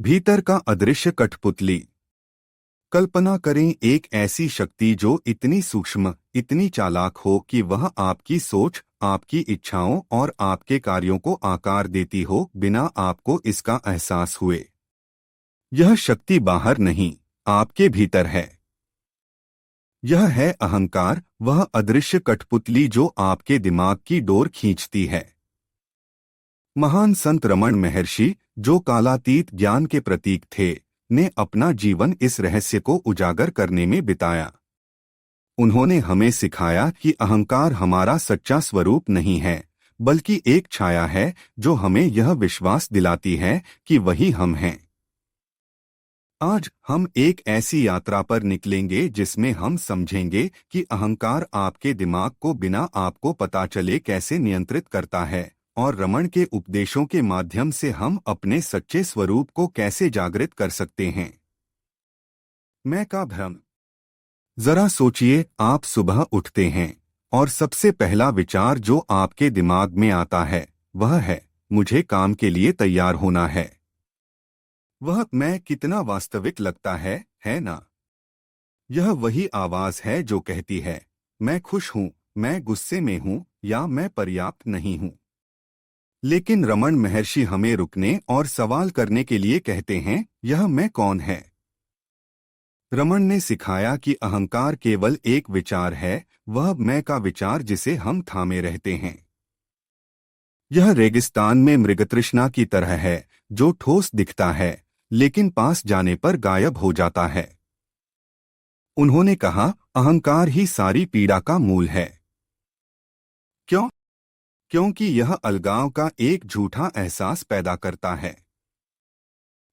भीतर का अदृश्य कठपुतली। कल्पना करें एक ऐसी शक्ति जो इतनी सूक्ष्म, इतनी चालाक हो कि वह आपकी सोच, आपकी इच्छाओं और आपके कार्यों को आकार देती हो बिना आपको इसका एहसास हुए। यह शक्ति बाहर नहीं, आपके भीतर है। यह है अहंकार, वह अदृश्य कठपुतली जो आपके दिमाग की डोर खींचती है। महान संत रमण महर्षि, जो कालातीत ज्ञान के प्रतीक थे, ने अपना जीवन इस रहस्य को उजागर करने में बिताया। उन्होंने हमें सिखाया कि अहंकार हमारा सच्चा स्वरूप नहीं है, बल्कि एक छाया है जो हमें यह विश्वास दिलाती है कि वही हम हैं। आज हम एक ऐसी यात्रा पर निकलेंगे जिसमें हम समझेंगे कि अहंकार आपके दिमाग को बिना आपको पता चले कैसे नियंत्रित करता है, और रमण के उपदेशों के माध्यम से हम अपने सच्चे स्वरूप को कैसे जागृत कर सकते हैं। मैं का भ्रम। जरा सोचिए, आप सुबह उठते हैं और सबसे पहला विचार जो आपके दिमाग में आता है वह है, मुझे काम के लिए तैयार होना है। वह मैं कितना वास्तविक लगता है ना? यह वही आवाज है जो कहती है, मैं खुश हूं, मैं गुस्से में हूं, या मैं पर्याप्त नहीं हूं। लेकिन रमण महर्षि हमें रुकने और सवाल करने के लिए कहते हैं, यह मैं कौन है? रमण ने सिखाया कि अहंकार केवल एक विचार है, वह मैं का विचार जिसे हम थामे रहते हैं। यह रेगिस्तान में मृगतृष्णा की तरह है, जो ठोस दिखता है लेकिन पास जाने पर गायब हो जाता है। उन्होंने कहा, अहंकार ही सारी पीड़ा का मूल है। क्यों? क्योंकि यह अलगाव का एक झूठा एहसास पैदा करता है।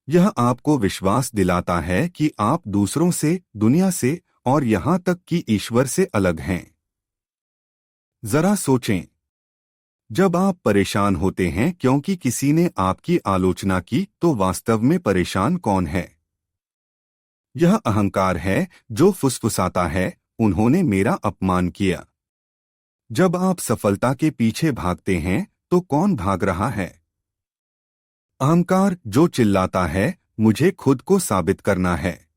यह आपको विश्वास दिलाता है कि आप दूसरों से, दुनिया से और यहां तक कि ईश्वर से अलग हैं। जरा सोचें, जब आप परेशान होते हैं क्योंकि किसी ने आपकी आलोचना की, तो वास्तव में परेशान कौन है? यह अहंकार है जो फुसफुसाता है, उन्होंने मेरा अपमान किया। जब आप सफलता के पीछे भागते हैं तो कौन भाग रहा है? अहंकार जो चिल्लाता है, मुझे खुद को साबित करना है।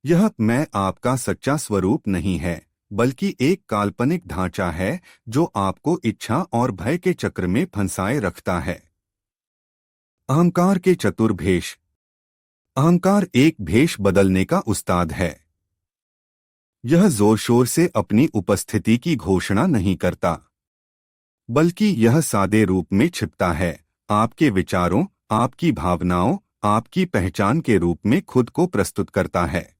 यह मैं आपका सच्चा स्वरूप नहीं है, बल्कि एक काल्पनिक ढांचा है जो आपको इच्छा और भय के चक्र में फंसाए रखता है। अहंकार के चतुर भेष। अहंकार एक भेष बदलने का उस्ताद है। यह जोर शोर से अपनी उपस्थिति की घोषणा नहीं करता, बल्कि यह सादे रूप में छिपता है, आपके विचारों, आपकी भावनाओं, आपकी पहचान के रूप में खुद को प्रस्तुत करता है।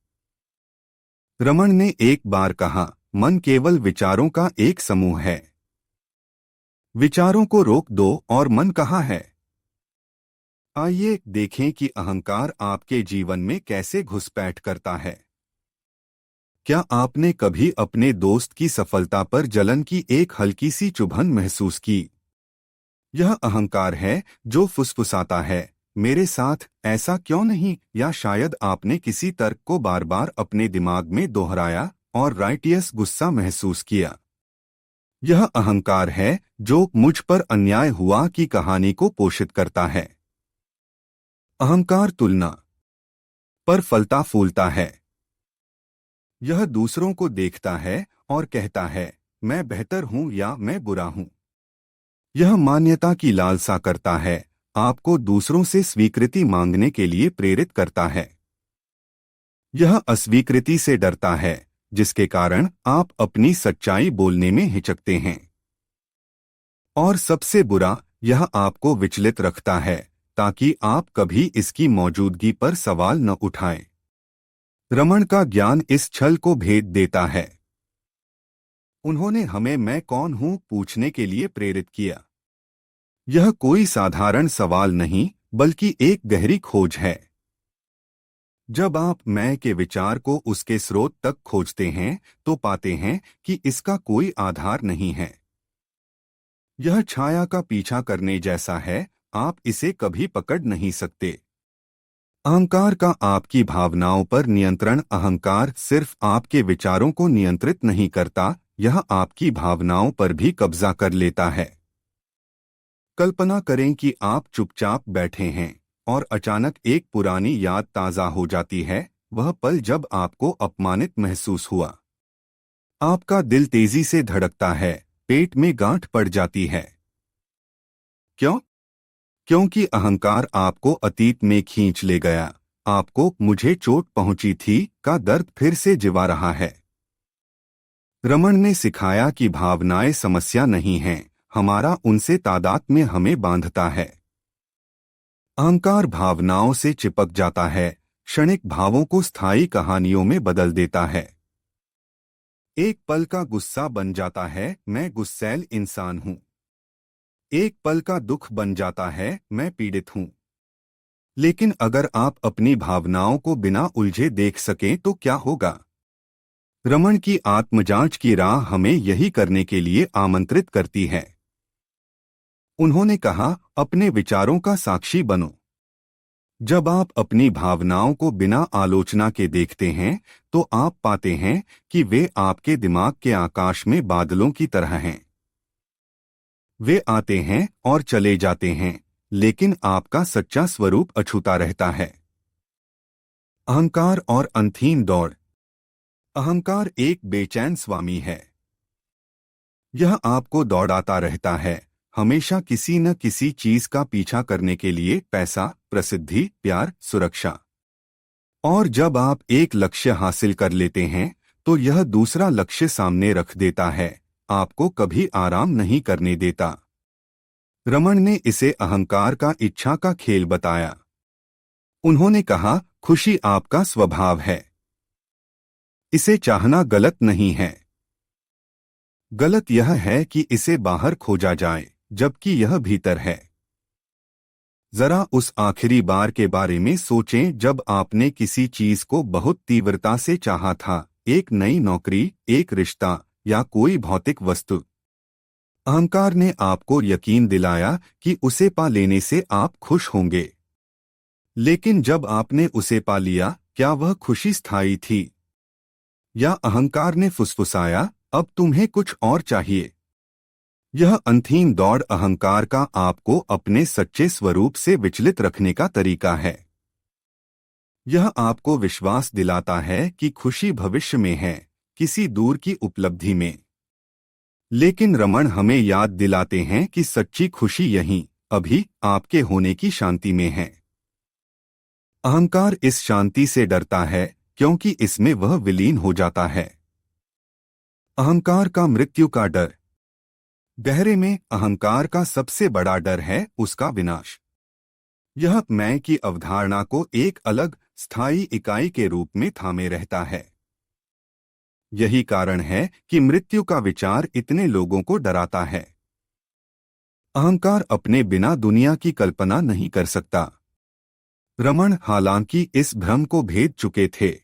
रमण ने एक बार कहा, मन केवल विचारों का एक समूह है। विचारों को रोक दो और मन कहाँ है? आइए देखें कि अहंकार आपके जीवन में कैसे घुसपैठ करता है। क्या आपने कभी अपने दोस्त की सफलता पर जलन की एक हल्की सी चुभन महसूस की? यह अहंकार है जो फुसफुसाता है, मेरे साथ ऐसा क्यों नहीं? या शायद आपने किसी तर्क को बार बार अपने दिमाग में दोहराया और राइटियस गुस्सा महसूस किया। यह अहंकार है जो मुझ पर अन्याय हुआ की कहानी को पोषित करता है। अहंकार तुलना पर फलता फूलता है। यह दूसरों को देखता है और कहता है, मैं बेहतर हूं या मैं बुरा हूं। यह मान्यता की लालसा करता है, आपको दूसरों से स्वीकृति मांगने के लिए प्रेरित करता है। यह अस्वीकृति से डरता है, जिसके कारण आप अपनी सच्चाई बोलने में हिचकते हैं। और सबसे बुरा, यह आपको विचलित रखता है ताकि आप कभी इसकी मौजूदगी पर सवाल न उठाएं। रमण का ज्ञान इस छल को भेद देता है। उन्होंने हमें मैं कौन हूं पूछने के लिए प्रेरित किया। यह कोई साधारण सवाल नहीं, बल्कि एक गहरी खोज है। जब आप मैं के विचार को उसके स्रोत तक खोजते हैं तो पाते हैं कि इसका कोई आधार नहीं है। यह छाया का पीछा करने जैसा है, आप इसे कभी पकड़ नहीं सकते। अहंकार का आपकी भावनाओं पर नियंत्रण। अहंकार सिर्फ आपके विचारों को नियंत्रित नहीं करता, यह आपकी भावनाओं पर भी कब्जा कर लेता है। कल्पना करें कि आप चुपचाप बैठे हैं और अचानक एक पुरानी याद ताज़ा हो जाती है, वह पल जब आपको अपमानित महसूस हुआ। आपका दिल तेजी से धड़कता है, पेट में गांठ पड़ जाती है। क्यों? क्योंकि अहंकार आपको अतीत में खींच ले गया। आपको "मुझे चोट पहुंची थी" का दर्द फिर से जिवा रहा है। रमन ने सिखाया कि भावनाएं समस्या नहीं हैं, हमारा उनसे तादात्म्य हमें बांधता है। अहंकार भावनाओं से चिपक जाता है, क्षणिक भावों को स्थायी कहानियों में बदल देता है। एक पल का गुस्सा बन जाता है, मैं गुस्सैल इंसान हूं। एक पल का दुख बन जाता है, मैं पीड़ित हूं। लेकिन अगर आप अपनी भावनाओं को बिना उलझे देख सकें तो क्या होगा? रमन की आत्मजांच की राह हमें यही करने के लिए आमंत्रित करती है। उन्होंने कहा, अपने विचारों का साक्षी बनो। जब आप अपनी भावनाओं को बिना आलोचना के देखते हैं, तो आप पाते हैं कि वे आपके दिमाग के आकाश में बादलों की तरह हैं। वे आते हैं और चले जाते हैं, लेकिन आपका सच्चा स्वरूप अछूता रहता है। अहंकार और अंतहीन दौड़। अहंकार एक बेचैन स्वामी है। यह आपको दौड़ाता रहता है, हमेशा किसी न किसी चीज का पीछा करने के लिए। पैसा, प्रसिद्धि, प्यार, सुरक्षा। और जब आप एक लक्ष्य हासिल कर लेते हैं, तो यह दूसरा लक्ष्य सामने रख देता है, आपको कभी आराम नहीं करने देता। रमन ने इसे अहंकार का इच्छा का खेल बताया। उन्होंने कहा, खुशी आपका स्वभाव है। इसे चाहना गलत नहीं है। गलत यह है कि इसे बाहर खोजा जाए, जबकि यह भीतर है। जरा उस आखिरी बार के बारे में सोचें जब आपने किसी चीज को बहुत तीव्रता से चाहा था, एक नई नौकरी, एक रिश्ता या कोई भौतिक वस्तु। अहंकार ने आपको यकीन दिलाया कि उसे पा लेने से आप खुश होंगे। लेकिन जब आपने उसे पा लिया, क्या वह खुशी स्थायी थी? या अहंकार ने फुसफुसाया, अब तुम्हें कुछ और चाहिए? यह अंतहीन दौड़ अहंकार का आपको अपने सच्चे स्वरूप से विचलित रखने का तरीका है। यह आपको विश्वास दिलाता है कि खुशी भविष्य में है, किसी दूर की उपलब्धि में। लेकिन रमन हमें याद दिलाते हैं कि सच्ची खुशी यहीं, अभी, आपके होने की शांति में है। अहंकार इस शांति से डरता है, क्योंकि इसमें वह विलीन हो जाता है। अहंकार का मृत्यु का डर। गहरे में अहंकार का सबसे बड़ा डर है उसका विनाश। यह मैं की अवधारणा को एक अलग, स्थायी इकाई के रूप में थामे रहता है। यही कारण है कि मृत्यु का विचार इतने लोगों को डराता है। अहंकार अपने बिना दुनिया की कल्पना नहीं कर सकता। रमन हालांकि इस भ्रम को भेद चुके थे।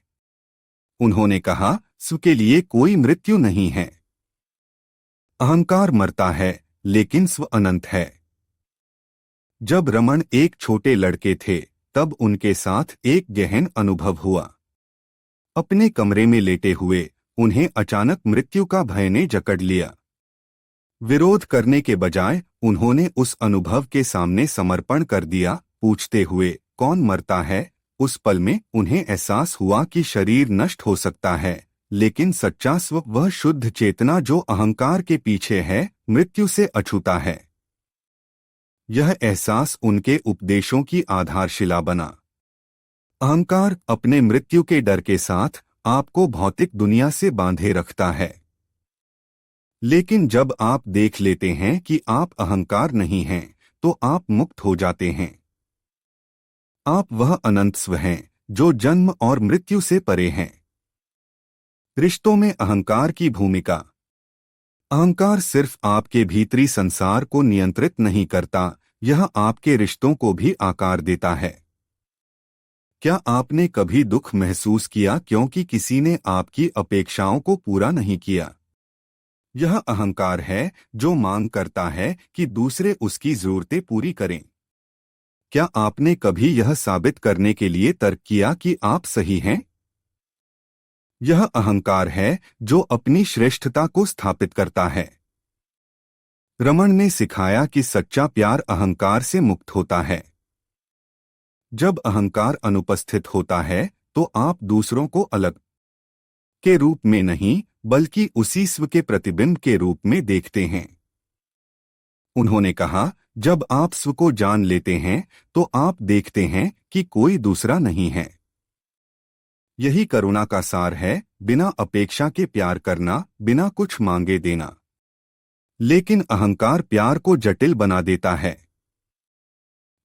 उन्होंने कहा, स्व के लिए कोई मृत्यु नहीं है। अहंकार मरता है, लेकिन स्व अनंत है। जब रमन एक छोटे लड़के थे, तब उनके साथ एक गहन अनुभव हुआ। अपने कमरे में लेटे हुए उन्हें अचानक मृत्यु का भय ने जकड़ लिया। विरोध करने के बजाय उन्होंने उस अनुभव के सामने समर्पण कर दिया, पूछते हुए, कौन मरता है? उस पल में उन्हें एहसास हुआ कि शरीर नष्ट हो सकता है, लेकिन सच्चा स्व, वह शुद्ध चेतना जो अहंकार के पीछे है, मृत्यु से अछूता है। यह एहसास उनके उपदेशों की आधारशिला बना। अहंकार अपने मृत्यु के डर के साथ आपको भौतिक दुनिया से बांधे रखता है। लेकिन जब आप देख लेते हैं कि आप अहंकार नहीं हैं, तो आप मुक्त हो जाते हैं। आप वह अनंत स्व हैं, जो जन्म और मृत्यु से परे हैं। रिश्तों में अहंकार की भूमिका। अहंकार सिर्फ आपके भीतरी संसार को नियंत्रित नहीं करता, यह आपके रिश्तों को भी आकार देता है। क्या आपने कभी दुख महसूस किया क्योंकि किसी ने आपकी अपेक्षाओं को पूरा नहीं किया? यह अहंकार है जो मांग करता है कि दूसरे उसकी जरूरतें पूरी करें। क्या आपने कभी यह साबित करने के लिए तर्क किया कि आप सही हैं? यह अहंकार है जो अपनी श्रेष्ठता को स्थापित करता है। रमन ने सिखाया कि सच्चा प्यार अहंकार से मुक्त होता है। जब अहंकार अनुपस्थित होता है तो आप दूसरों को अलग के रूप में नहीं बल्कि उसी स्व के प्रतिबिंब के रूप में देखते हैं। उन्होंने कहा, जब आप स्व को जान लेते हैं तो आप देखते हैं कि कोई दूसरा नहीं है। यही करुणा का सार है, बिना अपेक्षा के प्यार करना, बिना कुछ मांगे देना। लेकिन अहंकार प्यार को जटिल बना देता है।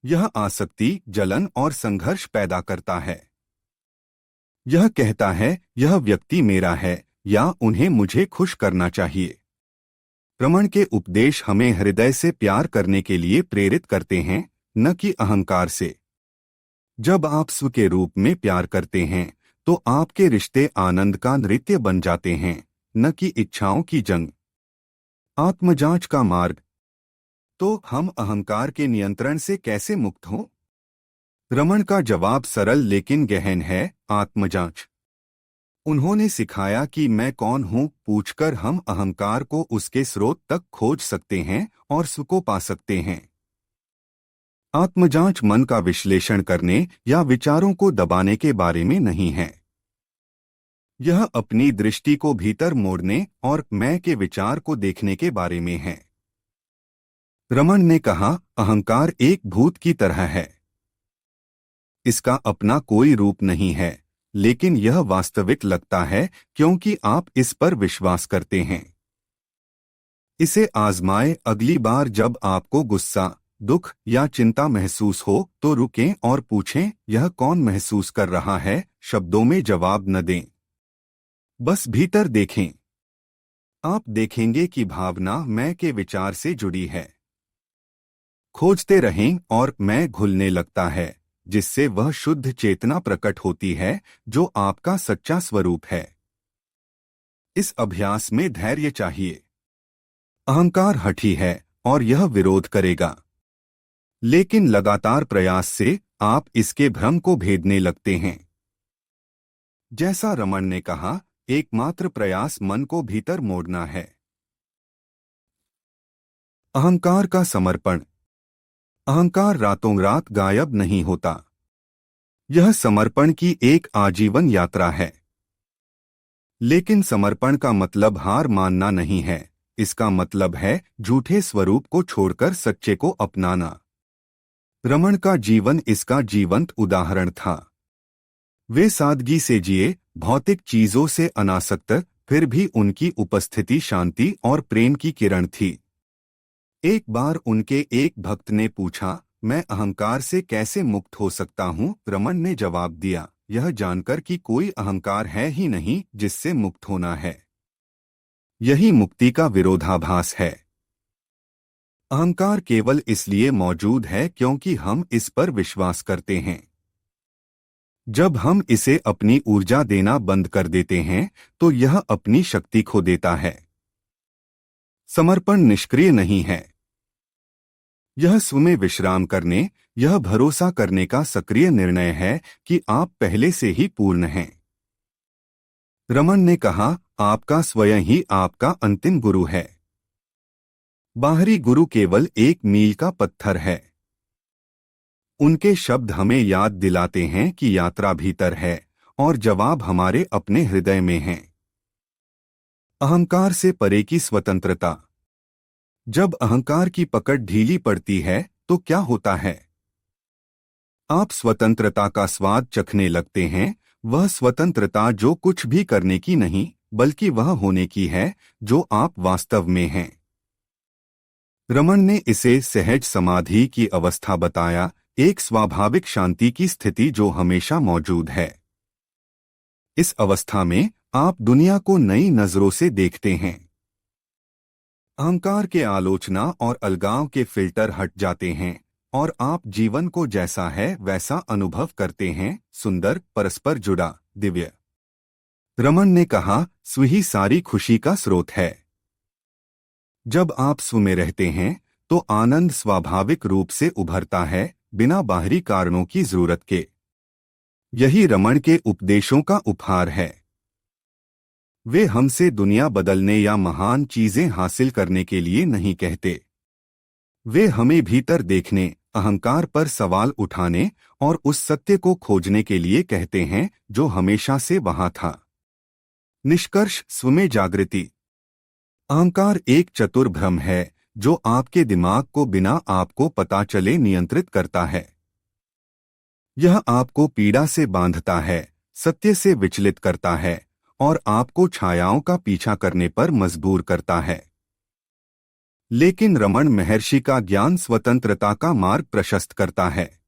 यह आसक्ति, जलन और संघर्ष पैदा करता है। यह कहता है, यह व्यक्ति मेरा है या उन्हें मुझे खुश करना चाहिए। रमण के उपदेश हमें हृदय से प्यार करने के लिए प्रेरित करते हैं, न कि अहंकार से। जब आप स्व के रूप में प्यार करते हैं तो आपके रिश्ते आनंद का नृत्य बन जाते हैं, न कि इच्छाओं की जंग। आत्मजांच का मार्ग। तो हम अहंकार के नियंत्रण से कैसे मुक्त हों? रमण का जवाब सरल लेकिन गहन है, आत्मजांच। उन्होंने सिखाया कि मैं कौन हूं पूछकर हम अहंकार को उसके स्रोत तक खोज सकते हैं और स्व को पा सकते हैं। आत्मजांच मन का विश्लेषण करने या विचारों को दबाने के बारे में नहीं है। यह अपनी दृष्टि को भीतर मोड़ने और मैं के विचार को देखने के बारे में है। रमण ने कहा, अहंकार एक भूत की तरह है। इसका अपना कोई रूप नहीं है, लेकिन यह वास्तविक लगता है क्योंकि आप इस पर विश्वास करते हैं। इसे आजमाएं। अगली बार जब आपको गुस्सा, दुख या चिंता महसूस हो तो रुकें और पूछें, यह कौन महसूस कर रहा है? शब्दों में जवाब न दें, बस भीतर देखें। आप देखेंगे कि भावना मैं के विचार से जुड़ी है। खोजते रहें और मैं घुलने लगता है, जिससे वह शुद्ध चेतना प्रकट होती है जो आपका सच्चा स्वरूप है। इस अभ्यास में धैर्य चाहिए। अहंकार हठी है और यह विरोध करेगा, लेकिन लगातार प्रयास से आप इसके भ्रम को भेदने लगते हैं। जैसा रमण ने कहा, एकमात्र प्रयास मन को भीतर मोड़ना है। अहंकार का समर्पण। अहंकार रातों रात गायब नहीं होता। यह समर्पण की एक आजीवन यात्रा है। लेकिन समर्पण का मतलब हार मानना नहीं है। इसका मतलब है झूठे स्वरूप को छोड़कर सच्चे को अपनाना। रमण का जीवन इसका जीवंत उदाहरण था। वे सादगी से जिए, भौतिक चीजों से अनासक्त, फिर भी उनकी उपस्थिति शांति और प्रेम की किरण थी। एक बार उनके एक भक्त ने पूछा, मैं अहंकार से कैसे मुक्त हो सकता हूँ? रमण ने जवाब दिया, यह जानकर कि कोई अहंकार है ही नहीं जिससे मुक्त होना है। यही मुक्ति का विरोधाभास है। अहंकार केवल इसलिए मौजूद है क्योंकि हम इस पर विश्वास करते हैं। जब हम इसे अपनी ऊर्जा देना बंद कर देते हैं तो यह अपनी शक्ति खो देता है। समर्पण निष्क्रिय नहीं है। यह स्व में विश्राम करने, यह भरोसा करने का सक्रिय निर्णय है कि आप पहले से ही पूर्ण हैं। रमण ने कहा, आपका स्वयं ही आपका अंतिम गुरु है। बाहरी गुरु केवल एक मील का पत्थर है। उनके शब्द हमें याद दिलाते हैं कि यात्रा भीतर है और जवाब हमारे अपने हृदय में है। अहंकार से परे की स्वतंत्रता। जब अहंकार की पकड़ ढीली पड़ती है तो क्या होता है? आप स्वतंत्रता का स्वाद चखने लगते हैं। वह स्वतंत्रता जो कुछ भी करने की नहीं, बल्कि वह होने की है जो आप वास्तव में हैं। रमण ने इसे सहज समाधि की अवस्था बताया, एक स्वाभाविक शांति की स्थिति जो हमेशा मौजूद है। इस अवस्था में आप दुनिया को नई नजरों से देखते हैं। अहंकार के आलोचना और अलगाव के फिल्टर हट जाते हैं और आप जीवन को जैसा है वैसा अनुभव करते हैं, सुंदर, परस्पर जुड़ा, दिव्य। रमण ने कहा, स्व ही सारी खुशी का स्रोत है। जब आप स्व में रहते हैं तो आनंद स्वाभाविक रूप से उभरता है, बिना बाहरी कारणों की जरूरत के। यही रमण के उपदेशों का उपहार है। वे हमसे दुनिया बदलने या महान चीजें हासिल करने के लिए नहीं कहते। वे हमें भीतर देखने, अहंकार पर सवाल उठाने और उस सत्य को खोजने के लिए कहते हैं जो हमेशा से वहां था। निष्कर्ष स्वमें जागृति। अहंकार एक चतुर भ्रम है जो आपके दिमाग को बिना आपको पता चले नियंत्रित करता है। यह आपको पीड़ा से बांधता है, सत्य से विचलित करता है और आपको छायाओं का पीछा करने पर मजबूर करता है। लेकिन रमण महर्षि का ज्ञान स्वतंत्रता का मार्ग प्रशस्त करता है।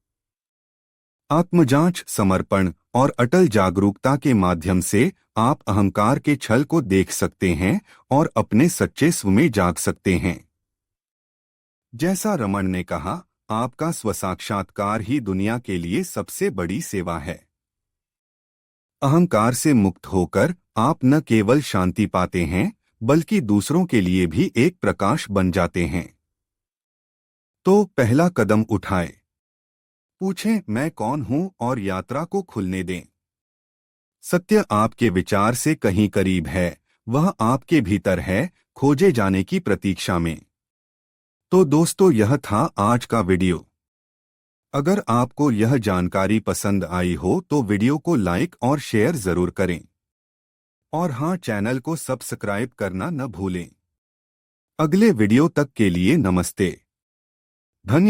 आत्मजांच, समर्पण और अटल जागरूकता के माध्यम से आप अहंकार के छल को देख सकते हैं और अपने सच्चे स्व में जाग सकते हैं। जैसा रमण ने कहा, आपका स्वसाक्षात्कार ही दुनिया के लिए सबसे बड़ी सेवा है। अहंकार से मुक्त होकर आप न केवल शांति पाते हैं बल्कि दूसरों के लिए भी एक प्रकाश बन जाते हैं। तो पहला कदम उठाएं। पूछें मैं कौन हूं और यात्रा को खुलने दें। सत्य आपके विचार से कहीं करीब है, वह आपके भीतर है, खोजे जाने की प्रतीक्षा में। तो दोस्तों, यह था आज का वीडियो। अगर आपको यह जानकारी पसंद आई हो तो वीडियो को लाइक और शेयर जरूर करें। और हाँ, चैनल को सब्सक्राइब करना न भूलें। अगले वीडियो तक के लिए नमस्ते, धन्यवाद।